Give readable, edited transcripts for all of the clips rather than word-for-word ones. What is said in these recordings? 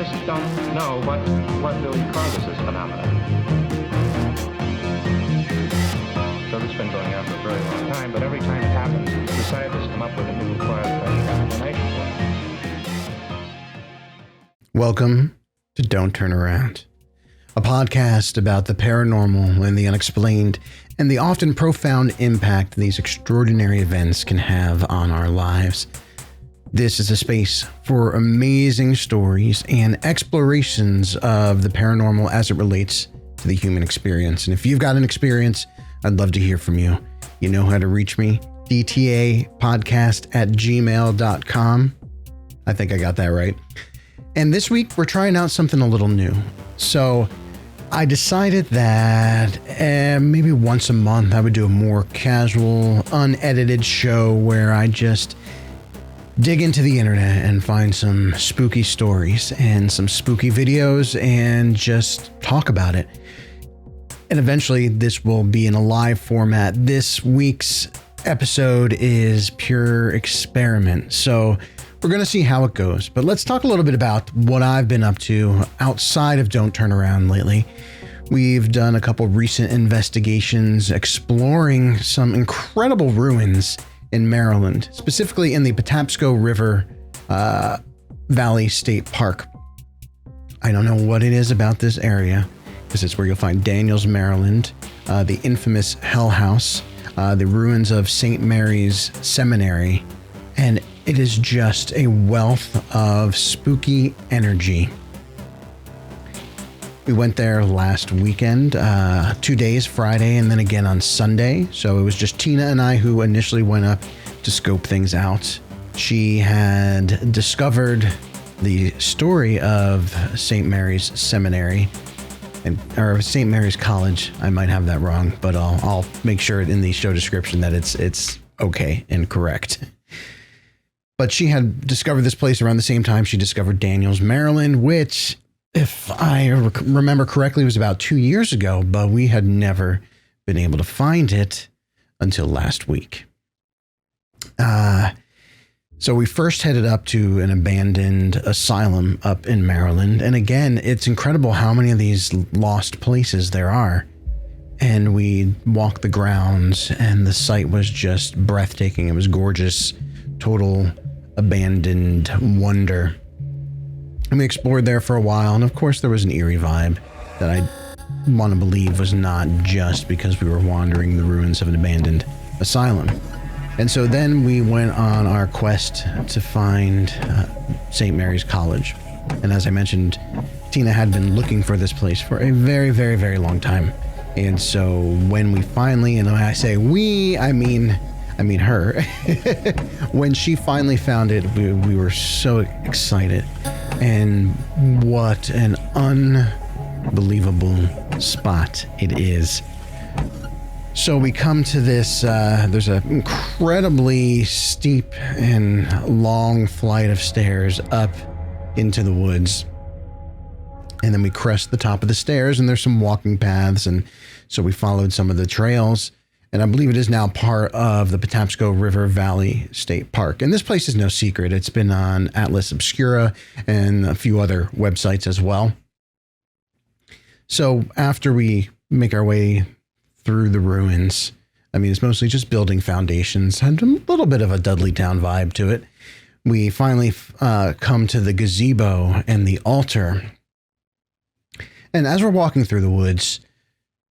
scientists don't know what really causes this phenomenon. So this has been going on for a very long time, but every time it happens, the scientists come up with a new fresh explanation for it. Welcome to Don't Turn Around, a podcast about the paranormal and the unexplained and the often profound impact these extraordinary events can have on our lives. This is a space for amazing stories and explorations of the paranormal as it relates to the human experience. And if you've got an experience, I'd love to hear from you. You know how to reach me, dtapodcast@gmail.com. I think I got that right. And this week, we're trying out something a little new. So I decided that maybe once a month, I would do a more casual, unedited show where I just dig into the internet and find some spooky stories and some spooky videos and just talk about it. And eventually this will be in a live format. This week's episode is pure experiment. So we're going to see how it goes. But let's talk a little bit about what I've been up to outside of Don't Turn Around lately. We've done a couple recent investigations exploring some incredible ruins in Maryland, specifically in the Patapsco River Valley State Park. I don't know what it is about this area, because it's where you'll find Daniels, Maryland, the infamous Hell House, the ruins of St. Mary's Seminary, and it is just a wealth of spooky energy. We went there last weekend, 2 days, Friday and then again on Sunday. So it was just Tina and I who initially went up to scope things out. She had discovered the story of St. Mary's Seminary, or St. Mary's College. I might have that wrong, but I'll make sure in the show description that it's okay and correct. But she had discovered this place around the same time she discovered Daniels, Maryland, which, if I remember correctly, was about 2 years ago, but we had never been able to find it until last week. So we first headed up to an abandoned asylum up in Maryland. And again, it's incredible how many of these lost places there are. And we walked the grounds and the site was just breathtaking. It was gorgeous, total abandoned wonder. And we explored there for a while. And of course, there was an eerie vibe that I want to believe was not just because we were wandering the ruins of an abandoned asylum. And so then we went on our quest to find St. Mary's College. And as I mentioned, Tina had been looking for this place for a very, very, very long time. And so when we finally, and when I say we, I mean her, when she finally found it, we were so excited. And what an unbelievable spot it is. So we come to this, there's an incredibly steep and long flight of stairs up into the woods. And then we crest the top of the stairs and there's some walking paths. And so we followed some of the trails. And I believe it is now part of the Patapsco River Valley State Park. And this place is no secret. It's been on Atlas Obscura and a few other websites as well. So after we make our way through the ruins, I mean, it's mostly just building foundations, had a little bit of a Dudleytown vibe to it. We finally come to the gazebo and the altar. And as we're walking through the woods,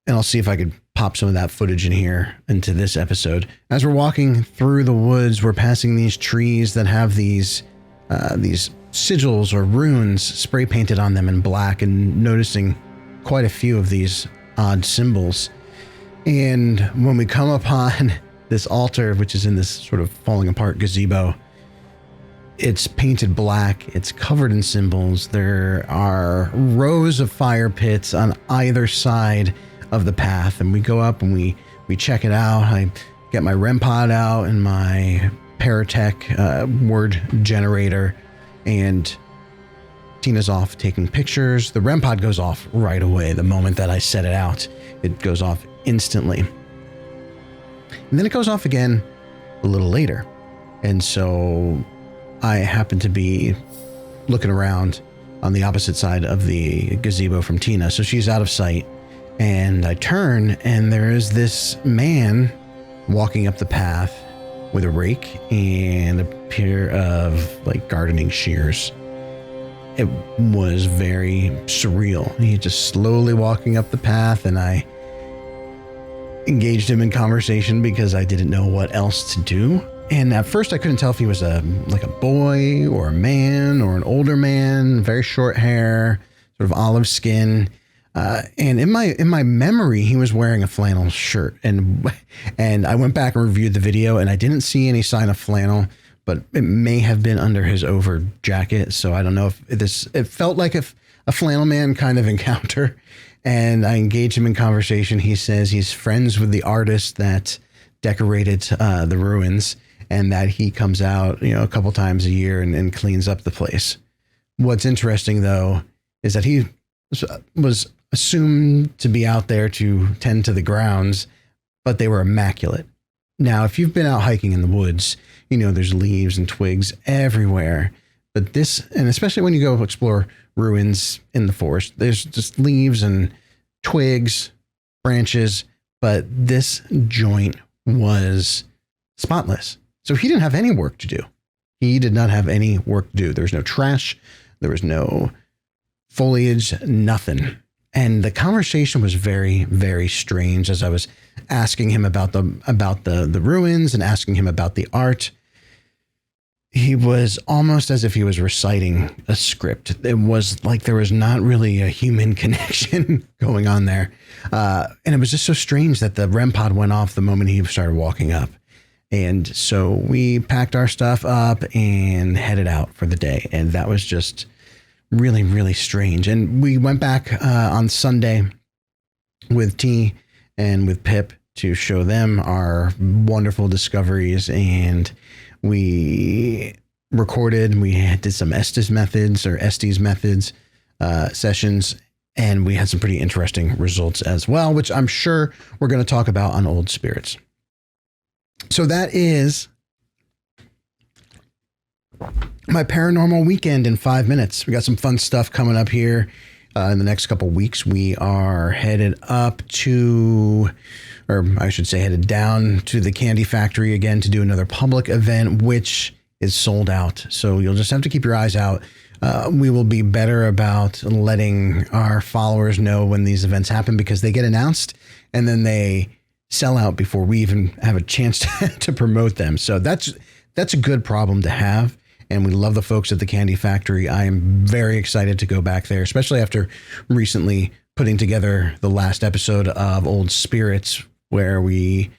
and I'll see if I could pop some of that footage in here into this episode. As we're walking through the woods, we're passing these trees that have these sigils or runes spray painted on them in black, and noticing quite a few of these odd symbols. And when we come upon this altar, which is in this sort of falling apart gazebo, it's painted black. It's covered in symbols. There are rows of fire pits on either side of the path. And we go up and we check it out. I get my REM pod out and my Paratech word generator, and Tina's off taking pictures. The REM pod goes off right away. The moment that I set it out, it goes off instantly. And then it goes off again a little later. And so I happen to be looking around on the opposite side of the gazebo from Tina. So she's out of sight. And I turn, and there is this man walking up the path with a rake and a pair of like gardening shears. It was very surreal. He just slowly walking up the path, and I engaged him in conversation because I didn't know what else to do. And at first I couldn't tell if he was a boy or a man or an older man, very short hair, sort of olive skin. And in my memory, he was wearing a flannel shirt, and I went back and reviewed the video, and I didn't see any sign of flannel, but it may have been under his over jacket. So I don't know if it felt like a flannel man kind of encounter. And I engaged him in conversation. He says he's friends with the artist that decorated the ruins, and that he comes out, a couple times a year and cleans up the place. What's interesting, though, is that he was assumed to be out there to tend to the grounds, but they were immaculate. Now, if you've been out hiking in the woods, there's leaves and twigs everywhere. But this, and especially when you go explore ruins in the forest, there's just leaves and twigs, branches, but this joint was spotless. So he didn't have any work to do. He did not have any work to do. There was no trash. There was no foliage, nothing. And the conversation was very, very strange as I was asking him about the ruins and asking him about the art. He was almost as if he was reciting a script. It was like there was not really a human connection going on there. And it was just so strange that the REM pod went off the moment he started walking up. And so we packed our stuff up and headed out for the day. And that was just really, really strange. And we went back on Sunday with T and with Pip to show them our wonderful discoveries. And we recorded, we did some Estes methods sessions, and we had some pretty interesting results as well, which I'm sure we're going to talk about on Old Spirits. So that is my paranormal weekend in 5 minutes. We got some fun stuff coming up here in the next couple weeks. We are headed up to, or I should say headed down to the Candy Factory again to do another public event, which is sold out. So you'll just have to keep your eyes out. We will be better about letting our followers know when these events happen, because they get announced and then they sell out before we even have a chance to promote them. So that's a good problem to have. And we love the folks at the Candy Factory. I am very excited to go back there, especially after recently putting together the last episode of Old Spirits, where we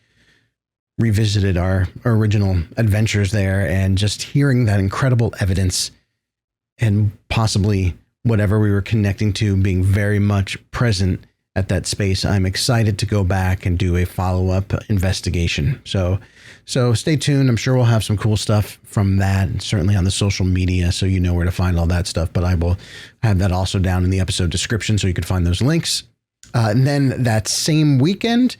revisited our original adventures there, and just hearing that incredible evidence and possibly whatever we were connecting to being very much present at that space. I'm excited to go back and do a follow-up investigation. So stay tuned. I'm sure we'll have some cool stuff from that, and certainly on the social media, so you know where to find all that stuff. But I will have that also down in the episode description so you can find those links. And then that same weekend,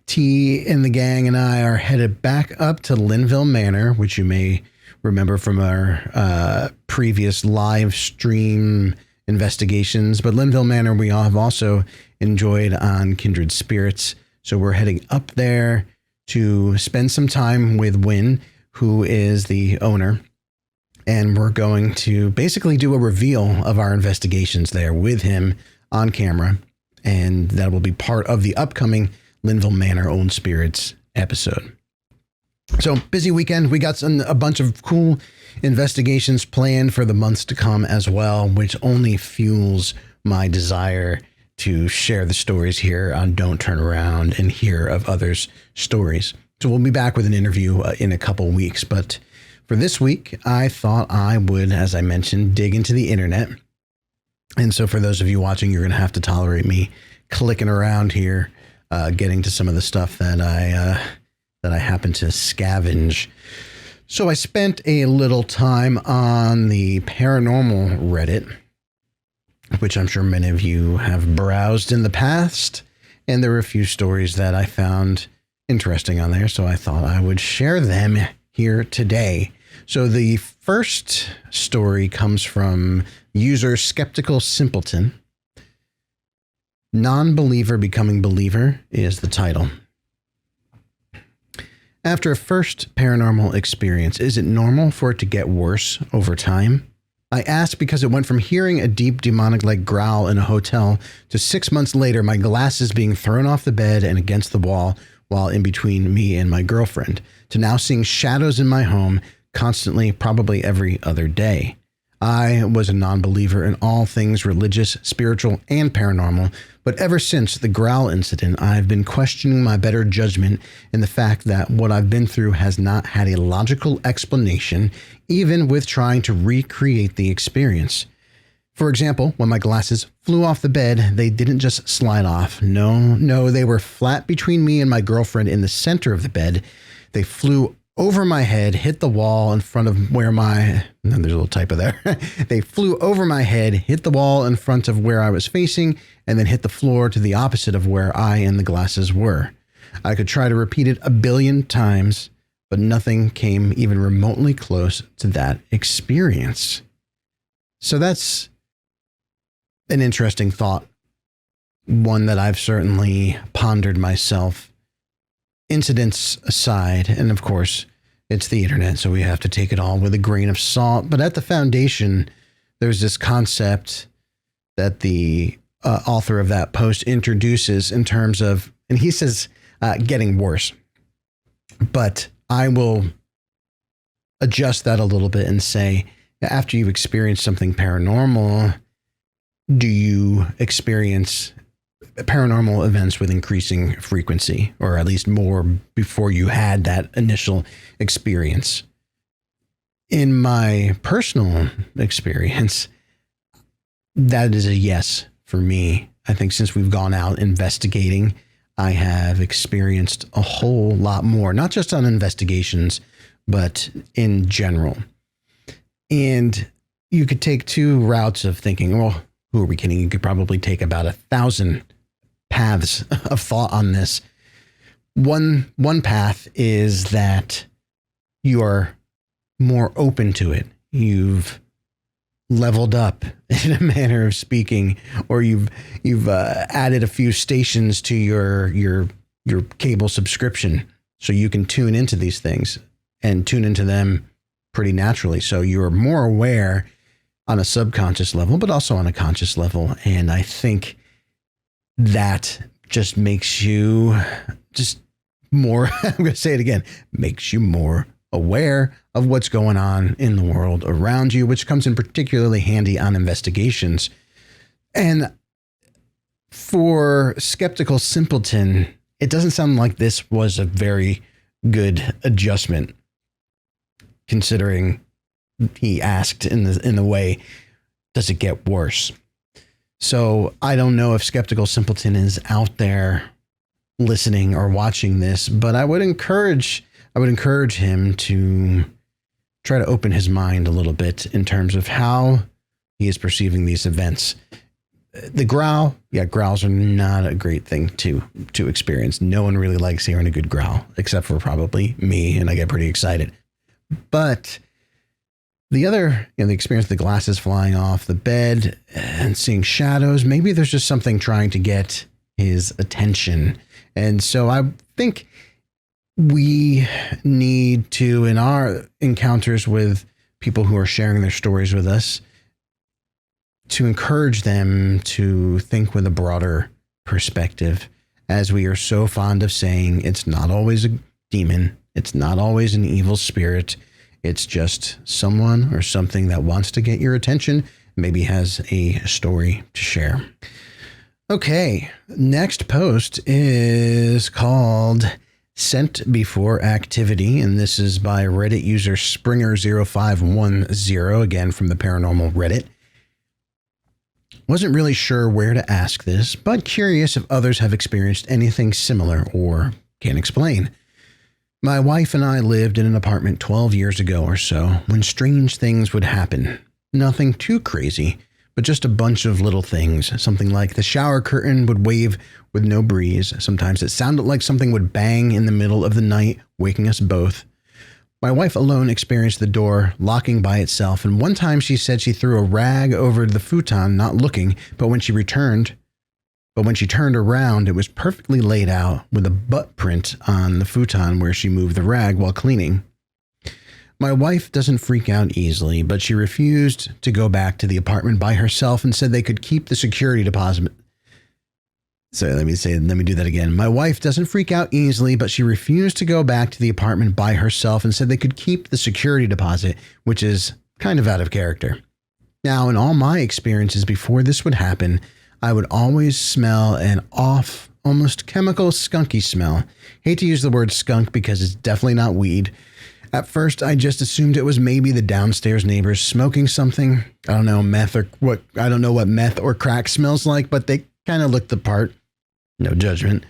T and the gang and I are headed back up to Linville Manor, which you may remember from our previous live stream investigations. But Linville Manor we all have also enjoyed on Kindred Spirits. So we're heading up there to spend some time with Wynn, who is the owner. And we're going to basically do a reveal of our investigations there with him on camera. And that will be part of the upcoming Linville Manor Old Spirits episode. So busy weekend. We got a bunch of cool investigations planned for the months to come as well, which only fuels my desire to share the stories here on Don't Turn Around and hear of others' stories. So we'll be back with an interview in a couple weeks. But for this week, I thought I would, as I mentioned, dig into the internet. And so for those of you watching, you're going to have to tolerate me clicking around here, getting to some of the stuff that I happen to scavenge. So I spent a little time on the paranormal Reddit, which I'm sure many of you have browsed in the past. And there were a few stories that I found interesting on there, so I thought I would share them here today. So the first story comes from user Skeptical Simpleton. Non-believer becoming believer is the title. After a first paranormal experience, is it normal for it to get worse over time? I asked because it went from hearing a deep demonic-like growl in a hotel to 6 months later my glasses being thrown off the bed and against the wall while in between me and my girlfriend, to now seeing shadows in my home constantly, probably every other day. I was a non-believer in all things religious, spiritual, and paranormal, but ever since the growl incident, I've been questioning my better judgment in the fact that what I've been through has not had a logical explanation, even with trying to recreate the experience. For example, when my glasses flew off the bed, they didn't just slide off. No, they were flat between me and my girlfriend in the center of the bed. They flew over my head, hit the wall in front of where my... there's a little typo there. They flew over my head, hit the wall in front of where I was facing, and then hit the floor to the opposite of where I and the glasses were. I could try to repeat it 1 billion times, but nothing came even remotely close to that experience. So that's an interesting thought. One that I've certainly pondered myself. Incidents aside, and of course, it's the internet, so we have to take it all with a grain of salt. But at the foundation, there's this concept that the author of that post introduces in terms of, and he says, getting worse. But I will adjust that a little bit and say, after you've experienced something paranormal, do you experience paranormal events with increasing frequency, or at least more before you had that initial experience? In my personal experience, that is a yes for me. I think since we've gone out investigating, I have experienced a whole lot more, not just on investigations, but in general. And you could take two routes of thinking. Well, who are we kidding? You could probably take about 1,000 paths of thought on this. One path is that you are more open to it. You've leveled up in a manner of speaking, or you've added a few stations to your cable subscription, so you can tune into these things and tune into them pretty naturally. So you're more aware on a subconscious level, but also on a conscious level. And I think that just makes you just more, I'm going to say it again, makes you more aware of what's going on in the world around you, which comes in particularly handy on investigations. And for Skeptical Simpleton, it doesn't sound like this was a very good adjustment, considering he asked in the way, does it get worse? So I don't know if Skeptical Simpleton is out there listening or watching this, but I would encourage him to try to open his mind a little bit in terms of how he is perceiving these events. The growl, growls are not a great thing to experience. No one really likes hearing a good growl, except for probably me, and I get pretty excited. But the other, the experience of the glasses flying off the bed and seeing shadows, maybe there's just something trying to get his attention. And so I think we need to, in our encounters with people who are sharing their stories with us, to encourage them to think with a broader perspective. As we are so fond of saying, it's not always a demon. It's not always an evil spirit. It's just someone or something that wants to get your attention, maybe has a story to share. Okay, next post is called Sent Before Activity, and this is by Reddit user Springer0510, again from the Paranormal Reddit. Wasn't really sure where to ask this, but curious if others have experienced anything similar or can explain. My wife and I lived in an apartment 12 years ago or so when strange things would happen. Nothing too crazy, but just a bunch of little things. Something like the shower curtain would wave with no breeze. Sometimes it sounded like something would bang in the middle of the night, waking us both. My wife alone experienced the door locking by itself, and one time she said she threw a rag over the futon, not looking, but when she turned around, it was perfectly laid out with a butt print on the futon where she moved the rag while cleaning. My wife doesn't freak out easily, but she refused to go back to the apartment by herself and said they could keep the security deposit. So let me do that again. My wife doesn't freak out easily, but she refused to go back to the apartment by herself and said they could keep the security deposit, which is kind of out of character. Now, in all my experiences before this would happen, I would always smell an off, almost chemical skunky smell. Hate to use the word skunk because it's definitely not weed. At first, I just assumed it was maybe the downstairs neighbors smoking something. I don't know what meth or crack smells like, but they kind of looked the part. No judgment.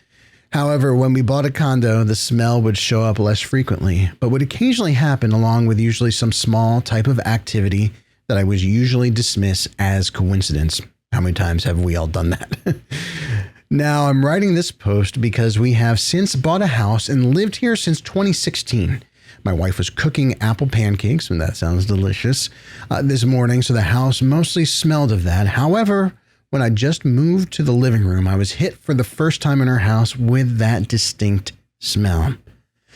However, when we bought a condo, the smell would show up less frequently, but would occasionally happen along with usually some small type of activity that I would usually dismiss as coincidence. How many times have we all done that? Now, I'm writing this post because we have since bought a house and lived here since 2016. My wife was cooking apple pancakes, and that sounds delicious, this morning, so the house mostly smelled of that. However, when I just moved to the living room, I was hit for the first time in our house with that distinct smell.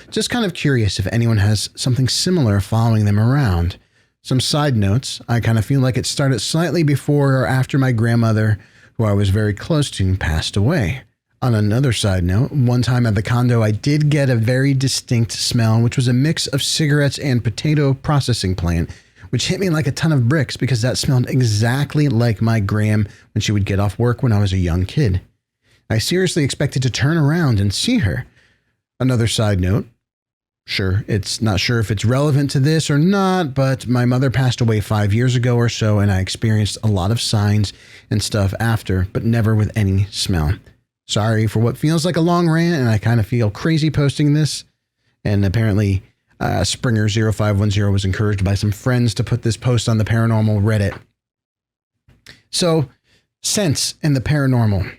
Just kind of curious if anyone has something similar following them around. Some side notes, I kind of feel like it started slightly before or after my grandmother, who I was very close to, passed away. On another side note, one time at the condo, I did get a very distinct smell, which was a mix of cigarettes and potato processing plant, which hit me like a ton of bricks because that smelled exactly like my gram when she would get off work when I was a young kid. I seriously expected to turn around and see her. Another side note, not sure if it's relevant to this or not, but my mother passed away 5 years ago or so, and I experienced a lot of signs and stuff after, but never with any smell. Sorry for what feels like a long rant, and I kind of feel crazy posting this, and apparently Springer0510 was encouraged by some friends to put this post on the paranormal Reddit. So, sense and the paranormal.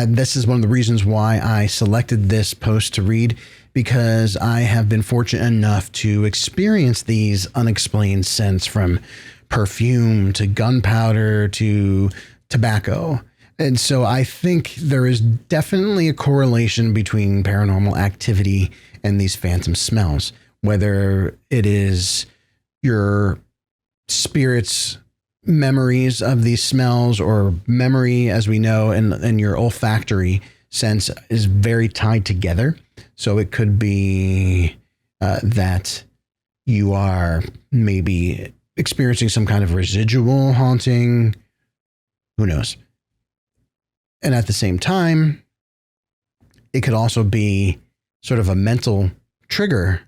This is one of the reasons why I selected this post to read, because I have been fortunate enough to experience these unexplained scents, from perfume to gunpowder to tobacco. And so I think there is definitely a correlation between paranormal activity and these phantom smells, whether it is your spirit's memories of these smells, or memory, as we know, and your olfactory sense is very tied together. So it could be that you are maybe experiencing some kind of residual haunting. Who knows? And at the same time, it could also be sort of a mental trigger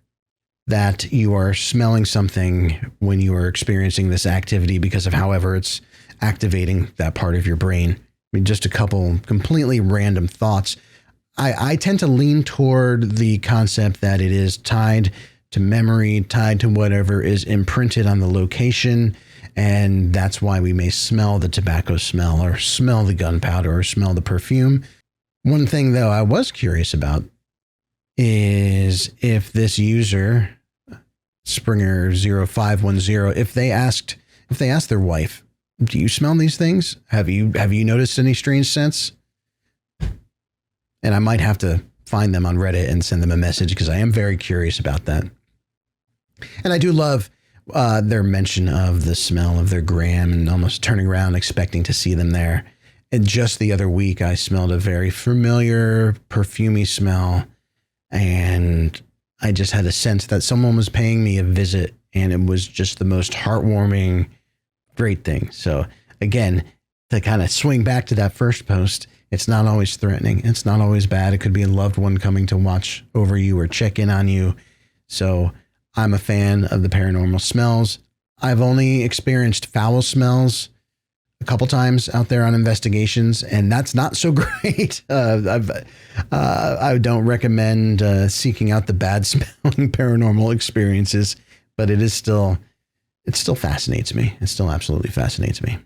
that you are smelling something when you are experiencing this activity because of however it's activating that part of your brain. I mean, just a couple completely random thoughts. I tend to lean toward the concept that it is tied to memory, tied to whatever is imprinted on the location. And that's why we may smell the tobacco smell, or smell the gunpowder, or smell the perfume. One thing, though, I was curious about is if this user, Springer0510, if they asked their wife, "Do you smell these things? Have you noticed any strange scents?" And I might have to find them on Reddit and send them a message, because I am very curious about that. And I do love their mention of the smell of their gram and almost turning around expecting to see them there. And just the other week, I smelled a very familiar perfumey smell, and I just had a sense that someone was paying me a visit, and it was just the most heartwarming, great thing. So again, to kind of swing back to that first post, it's not always threatening. It's not always bad. It could be a loved one coming to watch over you or check in on you. So I'm a fan of the paranormal smells. I've only experienced foul smells a couple times out there on investigations, and that's not so great. I don't recommend seeking out the bad smelling paranormal experiences, but it still fascinates me. It still absolutely fascinates me.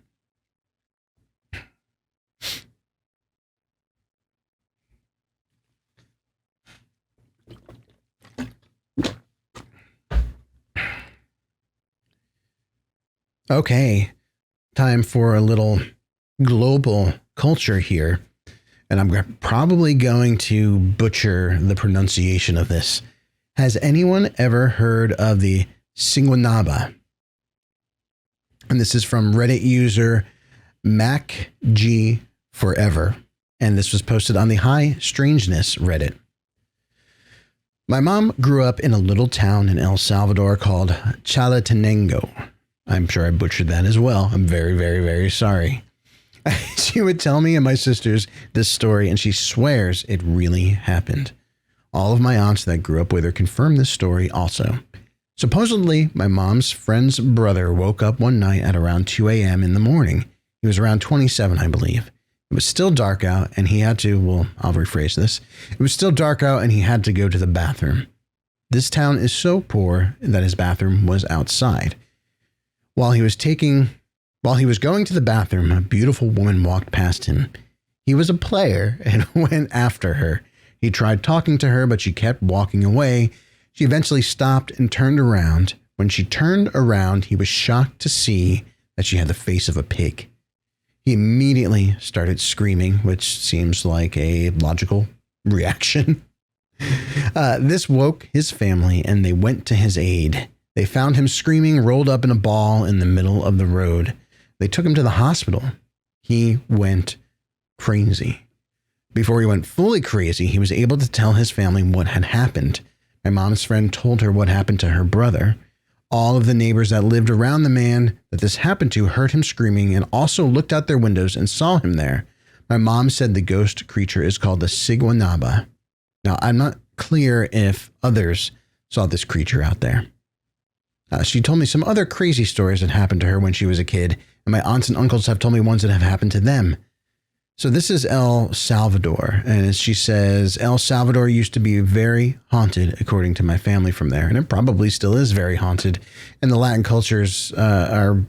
Okay, time for a little global culture here. And I'm probably going to butcher the pronunciation of this. Has anyone ever heard of the Singuanaba? And this is from Reddit user MacG4Ever. And this was posted on the High Strangeness Reddit. My mom grew up in a little town in El Salvador called Chalatenango. I'm sure I butchered that as well. I'm very, very, very sorry. She would tell me and my sisters this story, and she swears it really happened. All of my aunts that grew up with her confirmed this story also. Supposedly, my mom's friend's brother woke up one night at around 2 a.m. in the morning. He was around 27, I believe. It was still dark out, and he had to, well, I'll rephrase this. It was still dark out, and he had to go to the bathroom. This town is so poor that his bathroom was outside. While he was going to the bathroom, a beautiful woman walked past him. He was a player and went after her. He tried talking to her, but she kept walking away. She eventually stopped and turned around. When she turned around, he was shocked to see that she had the face of a pig. He immediately started screaming, which seems like a logical reaction. This woke his family, and they went to his aid. They found him screaming, rolled up in a ball in the middle of the road. They took him to the hospital. He went crazy. Before he went fully crazy, he was able to tell his family what had happened. My mom's friend told her what happened to her brother. All of the neighbors that lived around the man that this happened to heard him screaming and also looked out their windows and saw him there. My mom said the ghost creature is called the Singuanaba. Now, I'm not clear if others saw this creature out there. She told me some other crazy stories that happened to her when she was a kid, and my aunts and uncles have told me ones that have happened to them. So this is El Salvador, and as she says, El Salvador used to be very haunted, according to my family from there, and it probably still is very haunted. And the Latin cultures are,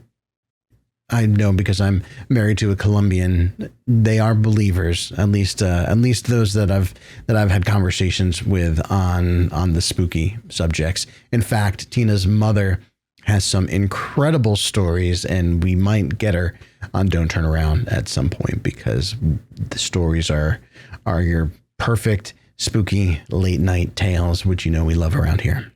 I know because I'm married to a Colombian, they are believers, at least those that I've had conversations with on the spooky subjects. In fact, Tina's mother has some incredible stories, and we might get her on Don't Turn Around at some point because the stories are your perfect spooky late night tales, which you know we love around here.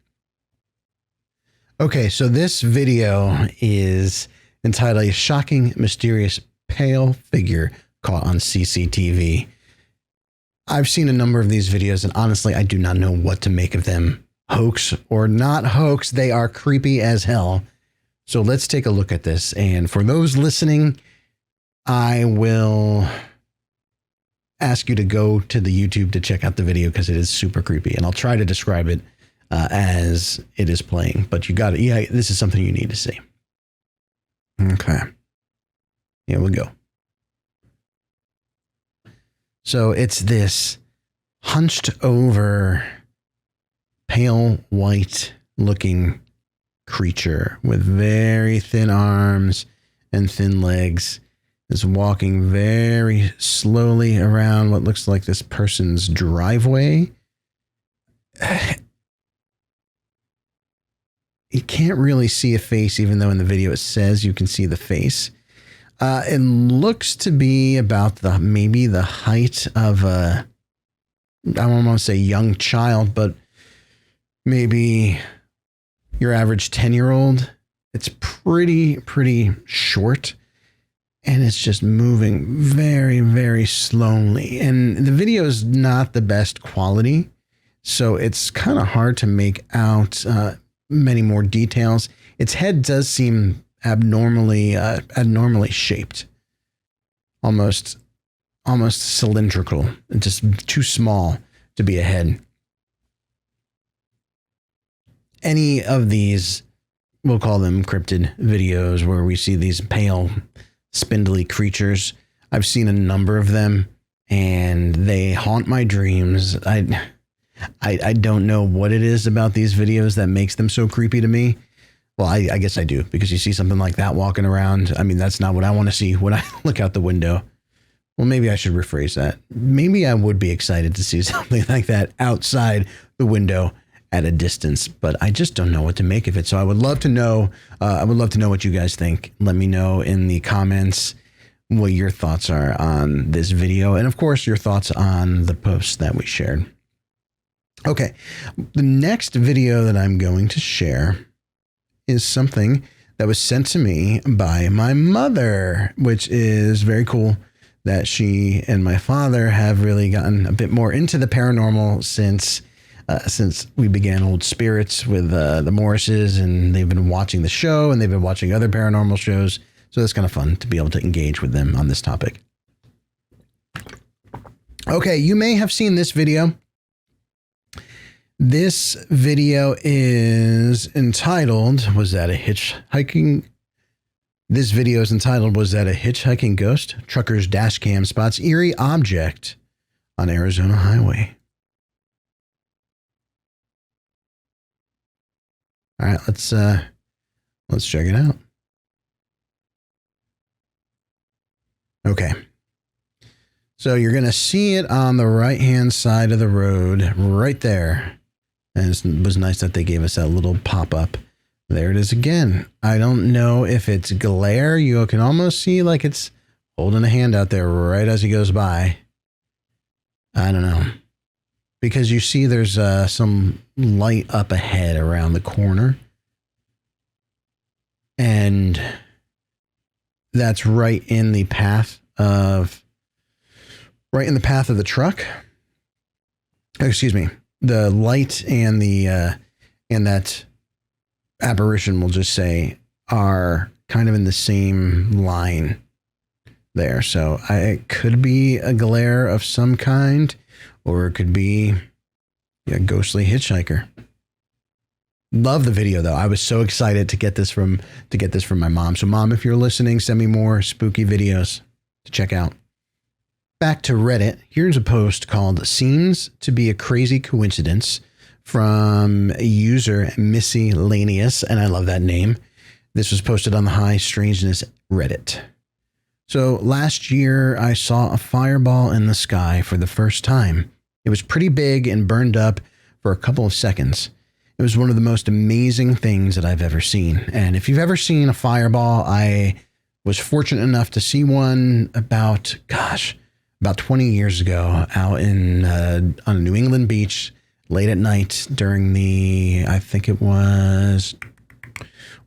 Okay, so this video is entitled "A Shocking, Mysterious Pale Figure Caught on CCTV." I've seen a number of these videos, and honestly, I do not know what to make of them. Hoax or not hoax, they are creepy as hell. So let's take a look at this. And for those listening, I will ask you to go to the YouTube to check out the video because it is super creepy. And I'll try to describe it as it is playing. But you got it. Yeah, this is something you need to see. Okay. Here we go. So it's this hunched over, pale white looking creature with very thin arms and thin legs is walking very slowly around what looks like this person's driveway. You can't really see a face, even though in the video it says you can see the face. It looks to be about maybe the height of I don't want to say young child, but maybe your average 10-year-old. It's pretty short, and it's just moving very, very slowly. And the video is not the best quality, so it's kind of hard to make out many more details. Its head does seem abnormally shaped, almost cylindrical, just too small to be a head. Any of these, we'll call them cryptid videos, where we see these pale, spindly creatures, I've seen a number of them, and they haunt my dreams. I don't know what it is about these videos that makes them so creepy to me. Well, I guess I do, because you see something like that walking around. I mean, that's not what I want to see when I look out the window. Well, maybe I should rephrase that. Maybe I would be excited to see something like that outside the window at a distance, but I just don't know what to make of it. So I would love to know. I would love to know what you guys think. Let me know in the comments what your thoughts are on this video, and of course your thoughts on the post that we shared. Okay, the next video that I'm going to share is something that was sent to me by my mother, which is very cool that she and my father have really gotten a bit more into the paranormal since we began Old Spirits with the Morrises, and they've been watching the show and they've been watching other paranormal shows. So it's kind of fun to be able to engage with them on this topic. Okay, you may have seen this video. This video is entitled, Was That a Hitchhiking? This video is entitled, Was That a Hitchhiking Ghost? Trucker's dash cam spots eerie object on Arizona highway. All right, let's check it out. Okay. So you're going to see it on the right-hand side of the road right there. And it was nice that they gave us that little pop-up. There it is again. I don't know if it's glare. You can almost see like it's holding a hand out there right as he goes by. I don't know. Because you see there's some light up ahead around the corner. And that's right in the path of the truck. Excuse me. The light and and that apparition, we'll just say, are kind of in the same line there. So it could be a glare of some kind, or it could be a ghostly hitchhiker. Love the video though. I was so excited to get this from my mom. So Mom, if you're listening, send me more spooky videos to check out. Back to Reddit. Here's a post called Seems to Be a Crazy Coincidence from user Miscellaneous, and I love that name. This was posted on the High Strangeness Reddit. So last year I saw a fireball in the sky for the first time. It was pretty big and burned up for a couple of seconds. It was one of the most amazing things that I've ever seen. And if you've ever seen a fireball, I was fortunate enough to see one about 20 years ago out on a New England beach late at night during I think it was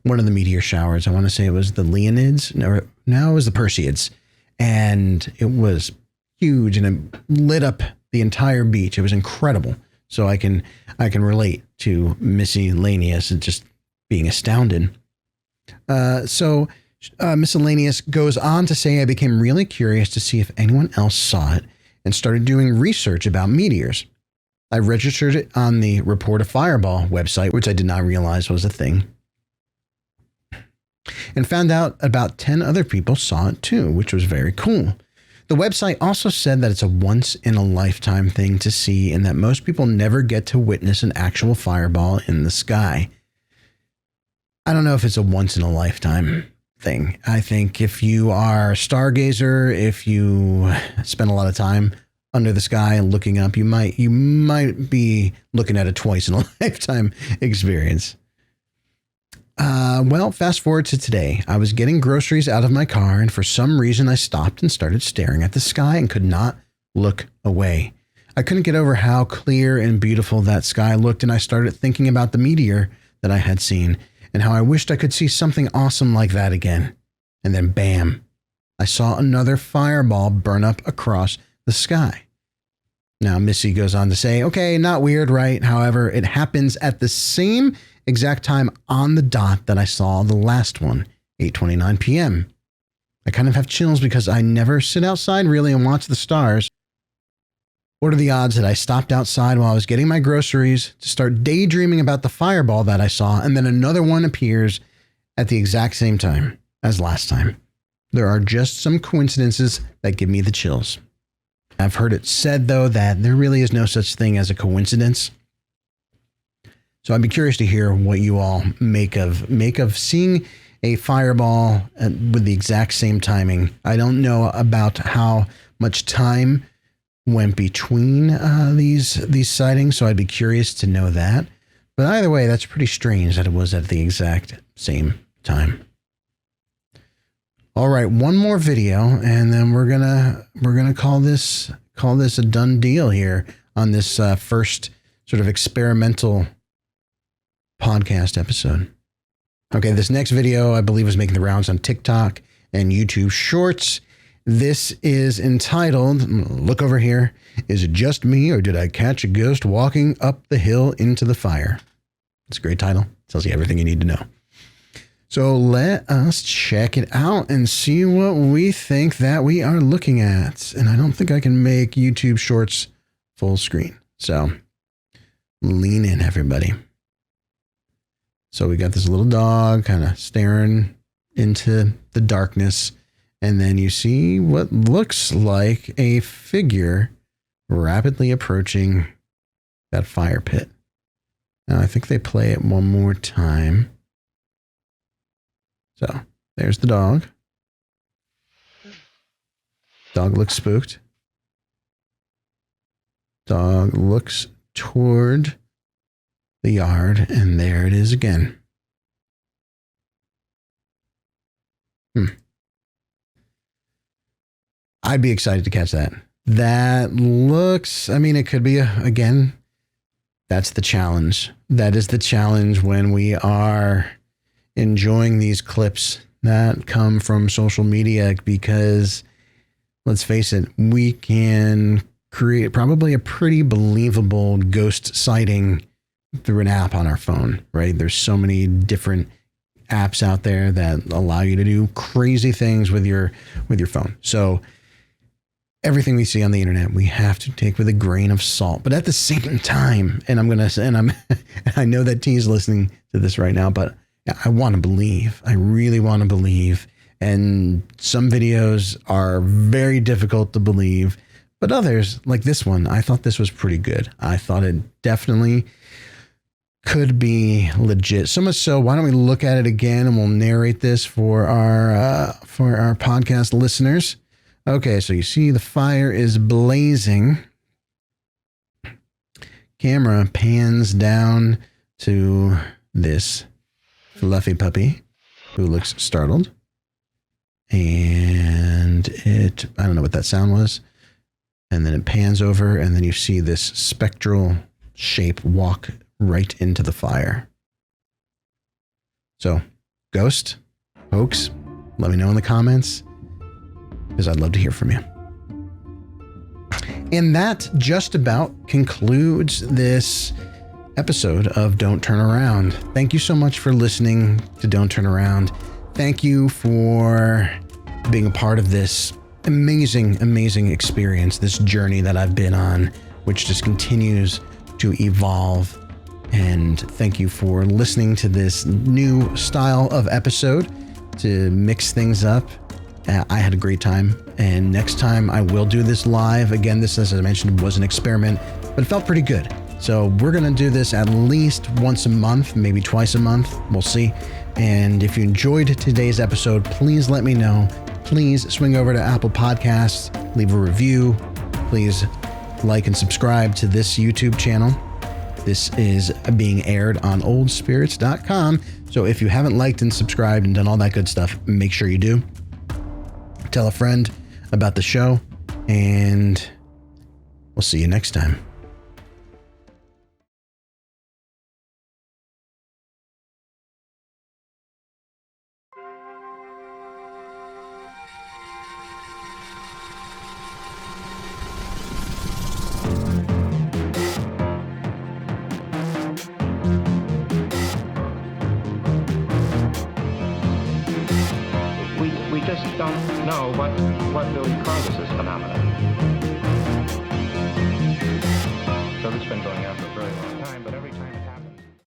one of the meteor showers. I want to say it was the Leonids. No, it was the Perseids. And it was huge and it lit up the entire beach. It was incredible. So I can relate to Miscellaneous and just being astounded. So Miscellaneous goes on to say, I became really curious to see if anyone else saw it and started doing research about meteors. I registered it on the Report a Fireball website, which I did not realize was a thing, and found out about 10 other people saw it too, which was very cool. The website also said that it's a once-in-a-lifetime thing to see and that most people never get to witness an actual fireball in the sky. I don't know if it's a once-in-a-lifetime thing. I think if you are a stargazer, if you spend a lot of time under the sky and looking up, you might be looking at a twice-in-a-lifetime experience. Well, fast forward to today. I was getting groceries out of my car, and for some reason I stopped and started staring at the sky and could not look away. I couldn't get over how clear and beautiful that sky looked, and I started thinking about the meteor that I had seen and how I wished I could see something awesome like that again. And then bam, I saw another fireball burn up across the sky. Now, Missy goes on to say, okay, not weird, right? However, it happens at the same exact time on the dot that I saw the last one, 8:29 p.m. I kind of have chills because I never sit outside really and watch the stars. What are the odds that I stopped outside while I was getting my groceries to start daydreaming about the fireball that I saw, and then another one appears at the exact same time as last time? There are just some coincidences that give me the chills. I've heard it said, though, that there really is no such thing as a coincidence. So I'd be curious to hear what you all make of seeing a fireball with the exact same timing. I don't know about how much time went between these sightings, so I'd be curious to know that. But either way, that's pretty strange that it was at the exact same time. All right, one more video, and then we're gonna call this a done deal here on this first sort of experimental podcast episode. Okay, this next video I believe is making the rounds on TikTok and YouTube Shorts. This is entitled, look over here, is it just me or did I catch a ghost walking up the hill into the fire? It's a great title. Tells you everything you need to know. So let us check it out and see what we think that we are looking at. And I don't think I can make YouTube Shorts full screen. So lean in, everybody. So we got this little dog kind of staring into the darkness. And then you see what looks like a figure rapidly approaching that fire pit. Now, I think they play it one more time. So, there's the dog. Dog looks spooked. Dog looks toward the yard, and there it is again. I'd be excited to catch that. That looks, I mean, it could be, again, that's the challenge. That is the challenge when we are enjoying these clips that come from social media, because let's face it, we can create probably a pretty believable ghost sighting through an app on our phone, right? There's so many different apps out there that allow you to do crazy things with your phone. So everything we see on the internet, we have to take with a grain of salt. But at the same time, and I know that T's listening to this right now, but I want to believe. I really want to believe. And some videos are very difficult to believe, but others, like this one, I thought this was pretty good. I thought it definitely could be legit. So much so, why don't we look at it again and we'll narrate this for our podcast listeners. Okay, so you see the fire is blazing. Camera pans down to this fluffy puppy who looks startled. And I don't know what that sound was. And then it pans over, and then you see this spectral shape walk right into the fire. So, ghost, hoax, let me know in the comments, because I'd love to hear from you. And that just about concludes this episode of Don't Turn Around. Thank you so much for listening to Don't Turn Around. Thank you for being a part of this amazing, amazing experience, this journey that I've been on, which just continues to evolve. And thank you for listening to this new style of episode to mix things up. I had a great time, and next time I will do this live. Again, this, as I mentioned, was an experiment, but it felt pretty good. So we're going to do this at least once a month, maybe twice a month. We'll see. And if you enjoyed today's episode, please let me know. Please swing over to Apple Podcasts, leave a review. Please like and subscribe to this YouTube channel. This is being aired on oldspirits.com. So if you haven't liked and subscribed and done all that good stuff, make sure you do. Tell a friend about the show, and we'll see you next time. We just don't know what really causes this phenomenon. So it's been going on for a very long time.